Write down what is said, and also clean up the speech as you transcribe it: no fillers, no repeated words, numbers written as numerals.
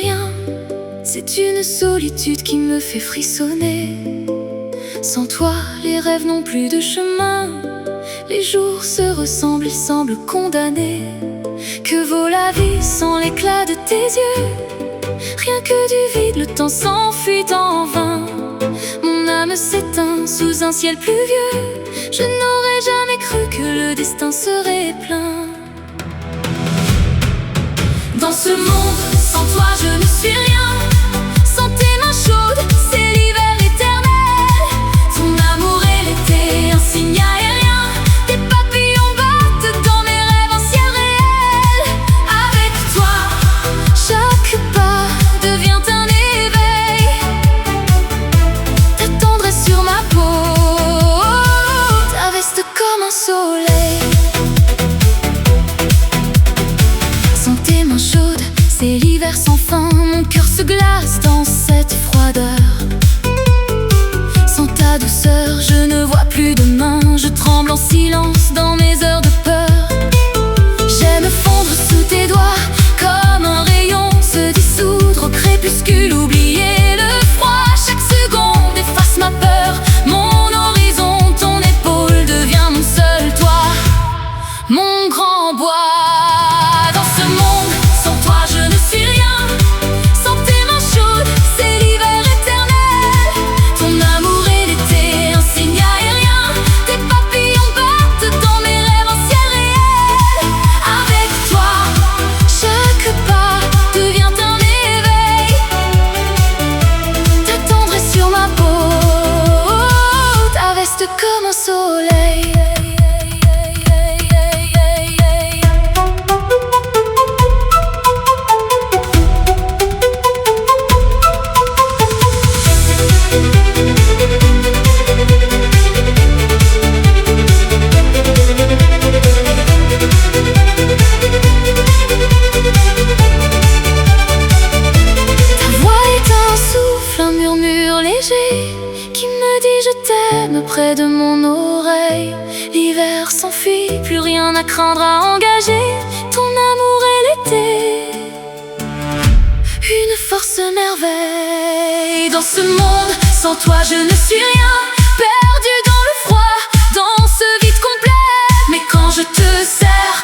rien. C'est une solitude qui me fait frissonner. Sans toi, les rêves n'ont plus de chemin. Les jours se ressemblent, ils semblent condamnés. Que vaut la vie sans l'éclat de tes yeux? Rien que du vide, le temps s'enfuit en vain. Mon âme s'éteint sous un ciel pluvieux. Je n'aurais jamais cru que le destin serait plein. Dans ce monde, sans toi je ne suis rien. Sans tes mains chaudes, c'est l'hiver éternel. Ton amour est l'été, un signe aérien. Tes papillons battent dans mes rêves en ciel réel. Avec toi, chaque pas devient un éveil. Ta tendresse sur ma peau, ta veste comme un soleil. Sans tes mains chaudes, c'est l'hiver sans fin. Mon cœur se glace dans cette froideur. Sans ta douceur, je ne vois plus demain. Je tremble en silence dans mes heures de peur. J'aime fondre sous tes doigts comme un rayon, se dissoudre au crépuscule, oublier le froid. Chaque seconde efface ma peur. Mon horizon, ton épaule devient mon seul toit. Mon grand bois. Dans ce monde, sans toi je ne suis rien. Sans tes mains chaudes, c'est l'hiver éternel. Ton amour est l'été, un signe aérien. Tes papillons battent dans mes rêves en ciel réel. Avec toi, chaque pas devient un éveil. Ta tendresse sur ma peau, ta veste comme un soleil. Un murmure léger qui me dit je t'aime près de mon oreille. L'hiver s'enfuit, plus rien à craindre à engager. Ton amour est l'été, une force merveille. Dans ce monde, sans toi je ne suis rien. Perdu dans le froid, dans ce vide complet. Mais quand je te serre,